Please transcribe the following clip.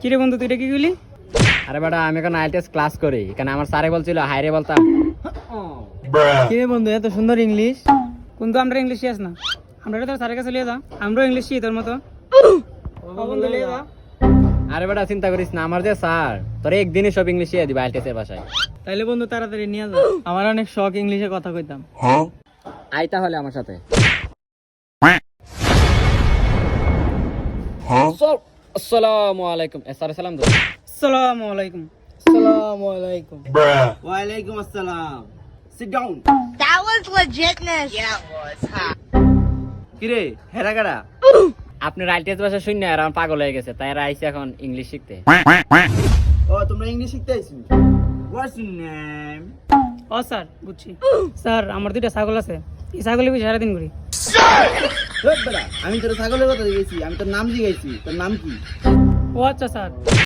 কি রে বন্ধু তুই এটা কি কইলি? আরে বেটা আমি এখন আইএলটিএস ক্লাস করি, এখানে আমার স্যারে বলছিল হাইরে বলতাম। কি রে বন্ধু এত সুন্দর ইংলিশ, কিন্তু আমরা ইংলিশ শিখাস না। আমরা তোর স্যারের কাছে লিয়ে যা, আমরাও ইংলিশ শিখি তোর মতো। বন্ধু লিয়ে যা। আরে বেটা চিন্তা করিস না, আমার যে স্যার তোর একদিনই সব ইংলিশ শিখিয়ে দিবে আইএলটিএস এর ভাষায়। তাইলে বন্ধু তাড়াতাড়ি নিয়ে যা, আমার অনেক শখ ইংলিশে কথা কইতাম। আই তাহলে আমার সাথে। আসসালামু আলাইকুম। স্যার সালাম দাও। আসসালামু আলাইকুম। আসসালামু আলাইকুম। ওয়ালাইকুম আসসালাম। Sit down. That was legitness. Yeah, it was. Huh? কিরে হেরাগাড়া? আপনার আইএলটিএস ভাষা শূন্য আর আমার পাগল হয়ে গেছে, তাই এরা আইছে এখন ইংলিশ শিখতে। ও তোমরা ইংলিশ শিখতে আইছো? What's your name? ও স্যার বুঝছি। স্যার আমার দুইটা ছাগল আছে, এই ছাগলের পিছনে সারাদিন ঘুরি। আমি তোর ছাগলের কথা জিজ্ঞেসি, আমি তোর নাম জিজ্ঞাসি, তোর নাম কি? ও আচ্ছা স্যার,